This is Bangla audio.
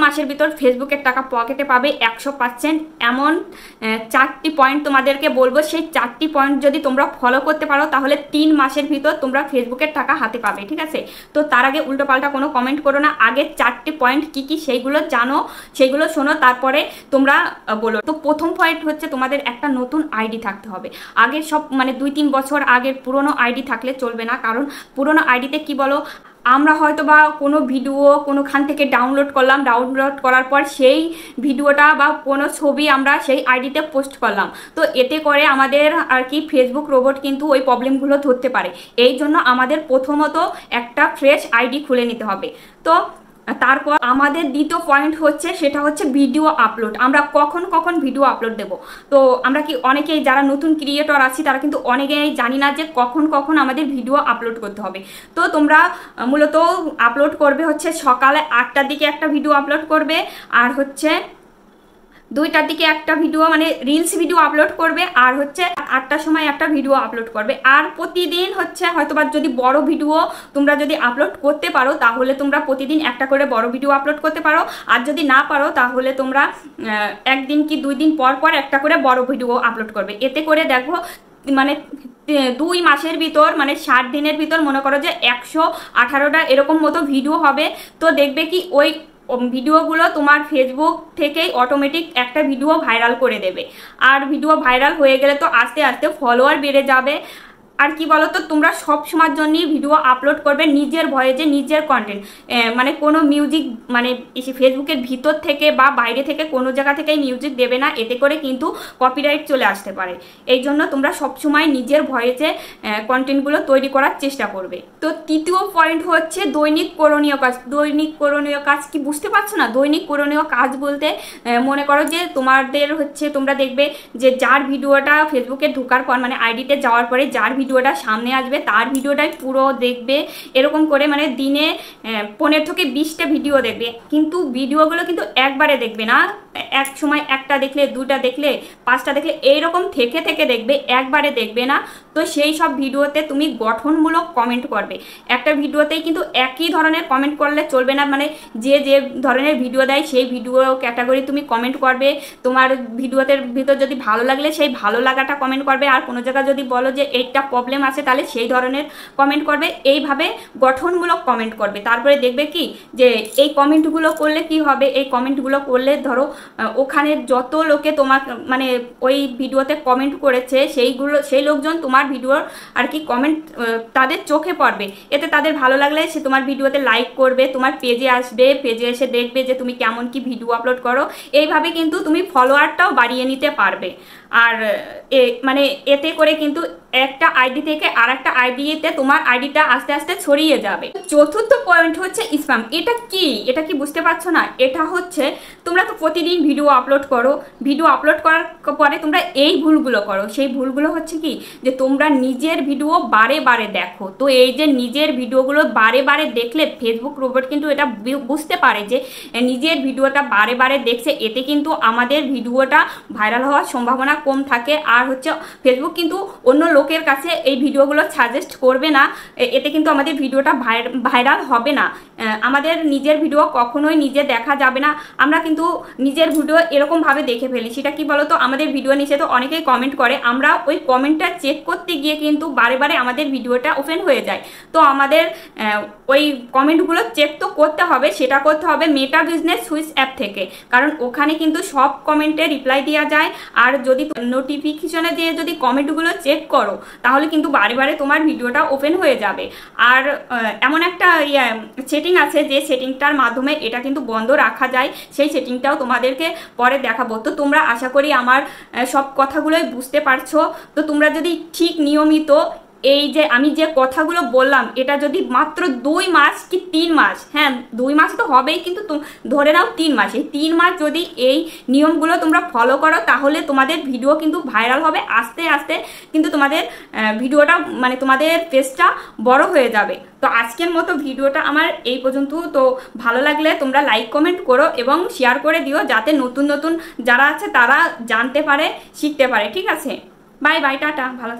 মাসের ভিতর ফেসবুকের টাকা পকেটে পাবে 100%। এমন 4টি পয়েন্ট তোমাদেরকে বলবো, সেই 4টি পয়েন্ট যদি তোমরা ফলো করতে পারো তাহলে 3 মাসের ভিতর তোমরা ফেসবুকের টাকা হাতে পাবে, ঠিক আছে? তো তার আগে উল্টোপাল্টা কোনো কমেন্ট করো না, আগে 4টি পয়েন্ট কি কি সেইগুলো জানো, সেইগুলো শোনো, তারপরে তোমরা বলো। তো প্রথম পয়েন্ট হচ্ছে তোমাদের একটা নতুন আইডি থাকতে হবে। আগের সব মানে 2-3 বছর আগের পুরনো আইডি থাকলে চলবে না, কারণ পুরনো আইডিতে কি বলো, আমরা হয়তো বা কোনো ভিডিও কোনোখান থেকে ডাউনলোড করলাম, ডাউনলোড করার পর সেই ভিডিওটা বা কোনো ছবি আমরা সেই আইডিতে পোস্ট করলাম, তো এতে করে আমাদের আর কি ফেসবুক রোবট কিন্তু ওই প্রবলেমগুলো ধরতে পারে। এই জন্য আমাদের প্রথমত একটা ফ্রেশ আইডি খুলে নিতে হবে। তো তারপর আমাদের দ্বিতীয় পয়েন্ট হচ্ছে, সেটা হচ্ছে ভিডিও আপলোড। আমরা কখন কখন ভিডিও আপলোড দেব। তো আমরা কি অনেকেই যারা নতুন ক্রিয়েটর আছি তারা কিন্তু অনেকেই জানি না যে কখন কখন আমাদের ভিডিও আপলোড করতে হবে। তো তোমরা মূলত আপলোড করবে হচ্ছে সকালে 8টার দিকে একটা ভিডিও আপলোড করবে, আর হচ্ছে 2টার দিকে একটা ভিডিও মানে রিলস ভিডিও আপলোড করবে, আর হচ্ছে 8টার সময় একটা ভিডিও আপলোড করবে। আর প্রতিদিন হচ্ছে হয়তোবা যদি বড় ভিডিও তোমরা যদি আপলোড করতে পারো তাহলে তোমরা প্রতিদিন একটা করে বড় ভিডিও আপলোড করতে পারো, আর যদি না পারো তাহলে তোমরা 1 দিন কি 2 দিন পর পর একটা করে বড় ভিডিও আপলোড করবে। এতে করে দেখো মানে 2 মাসের ভিতর মানে 60 দিনের ভিতর মনে করো যে 118টা এরকম মতো ভিডিও হবে। তো দেখবে কি ওই ভিডিওগুলো তোমার ফেসবুক থেকেই অটোমেটিক একটা ভিডিও ভাইরাল করে দেবে। আর ভিডিও ভাইরাল হয়ে গেলে তো আস্তে আস্তে ফলোয়ার বেড়ে যাবে। আর কি বলো তো, তোমরা সব সময়ের জন্যই ভিডিও আপলোড করবে নিজের ভয়েসে, নিজের কন্টেন্ট, মানে কোনো মিউজিক মানে ফেসবুকের ভিতর থেকে বা বাইরে থেকে কোনো জায়গা থেকেই মিউজিক দেবে না, এতে করে কিন্তু কপিরাইট চলে আসতে পারে। এই জন্য তোমরা সবসময় নিজের ভয়েসে কন্টেন্টগুলো তৈরি করার চেষ্টা করবে। তো তৃতীয় পয়েন্ট হচ্ছে দৈনিক করণীয় কাজ। দৈনিক করণীয় কাজ কি বুঝতে পারছো না? দৈনিক করণীয় কাজ বলতে মনে করো যে তোমাদের হচ্ছে তোমরা দেখবে যে যার ভিডিওটা ফেসবুকে ঢোকার পর মানে আইডিতে যাওয়ার পরে যার ভিডিওটা সামনে আসবে তার ভিডিওটাই পুরো দেখবে, এরকম করে মানে দিনে 15 থেকে 20টা ভিডিও দেখবে। কিন্তু ভিডিওগুলো কিন্তু একবারে দেখবে না, এক সময় একটা দেখলে, 2টা দেখলে, 5টা দেখলে, এইরকম থেকে থেকে দেখবে, একবারে দেখবে না। তো সেই সব ভিডিওতে তুমি গঠনমূলক কমেন্ট করবে। একটা ভিডিওতেই কিন্তু একই ধরনের কমেন্ট করলে চলবে না, মানে যে যে ধরনের ভিডিও দেয় সেই ভিডিও ক্যাটাগরি তুমি কমেন্ট করবে। তোমার ভিডিওতে ভিতর যদি ভালো লাগলে সেই ভালো লাগাটা কমেন্ট করবে, আর কোনো জায়গায় যদি বলো যে এইটা প্রবলেম আছে তাহলে সেই ধরনের কমেন্ট করবে। এইভাবে গঠনমূলক কমেন্ট করবে। তারপরে দেখবে কি যে এই কমেন্টগুলো করলে কি হবে, এই কমেন্টগুলো করলে ধরো ওখানে যত লোকে তোমার মানে ওই ভিডিওতে কমেন্ট করেছে সেই লোকজন তোমার ভিডিওর আর কি কমেন্ট তাদের চোখে পড়বে। এতে তাদের ভালো লাগলে সে তোমার ভিডিওতে লাইক করবে, তোমার পেজে আসবে, পেজে এসে দেখবে যে তুমি কেমন কি ভিডিও আপলোড করো। এইভাবে কিন্তু তুমি ফলোয়ারটাও বাড়িয়ে নিতে পারবে। আর মানে এতে করে কিন্তু একটা আইডি থেকে আর একটা আইডিতে তোমার আইডিটা আস্তে আস্তে ছড়িয়ে যাবে। চতুর্থ পয়েন্ট হচ্ছে স্প্যাম। এটা কি বুঝতে পারছো না? এটা হচ্ছে তোমরা তো প্রতিদিন ভিডিও আপলোড করো, ভিডিও আপলোড করার পরে তোমরা এই ভুলগুলো করো। সেই ভুলগুলো হচ্ছে কি যে তোমরা নিজের ভিডিও বারে বারে দেখো। তো এই যে নিজের ভিডিওগুলো বারে বারে দেখলে ফেসবুক রোবট কিন্তু এটা বুঝতে পারে যে নিজের ভিডিওটা বারে বারে দেখছে, এতে কিন্তু আমাদের ভিডিওটা ভাইরাল হওয়ার সম্ভাবনা কম থাকে। আর হচ্ছে ফেসবুক কিন্তু অন্য লোকের কাছে এই ভিডিওগুলো সাজেস্ট করবে না, এতে কিন্তু আমাদের ভিডিওটা ভাইরাল হবে না। আমাদের নিজের ভিডিও কখনোই নিজে দেখা যাবে না। আমরা কিন্তু নিজের ভিডিও এরকমভাবে দেখে ফেলি। সেটা কি বলতো, আমাদের ভিডিও নিচে তো অনেকেই কমেন্ট করে, আমরা ওই কমেন্টটা চেক করতে গিয়ে কিন্তু বারে বারে আমাদের ভিডিওটা ওপেন হয়ে যায়। তো আমাদের ওই কমেন্টগুলো চেক তো করতে হবে, সেটা করতে হবে মেটা বিজনেস সুইচ অ্যাপ থেকে, কারণ ওখানে কিন্তু সব কমেন্টে রিপ্লাই দেওয়া যায়। আর যদি নোটিফিকেশনে দিয়ে যদি কমেন্টগুলো চেক করো তাহলে কিন্তু বারে বারে তোমার ভিডিওটা ওপেন হয়ে যাবে। আর এমন একটা সেটিং আছে যে সেটিংটার মাধ্যমে এটা কিন্তু বন্ধ রাখা যায়, সেই সেটিংটাও তোমাদেরকে পরে দেখাবো। তো তোমরা আশা করি আমার সব কথাগুলোই বুঝতে পারছো। তো তোমরা যদি ঠিক নিয়মিত এই যে আমি যে কথাগুলো বললাম এটা যদি মাত্র 2 মাস কি 3 মাস, হ্যাঁ 2 মাস তো হবেই, কিন্তু ধরে নাও 3 মাস, এই 3 মাস যদি এই নিয়মগুলো তোমরা ফলো করো তাহলে তোমাদের ভিডিও কিন্তু ভাইরাল হবে। আস্তে আস্তে কিন্তু তোমাদের ভিডিওটা মানে তোমাদের পেজটা বড় হয়ে যাবে। তো আজকের মতো ভিডিওটা আমার এই পর্যন্ত। তো ভালো লাগলে তোমরা লাইক কমেন্ট করো এবং শেয়ার করে দিও, যাতে নতুন নতুন যারা আছে তারা জানতে পারে, শিখতে পারে। ঠিক আছে, বাই বাই, টাটা, ভালো।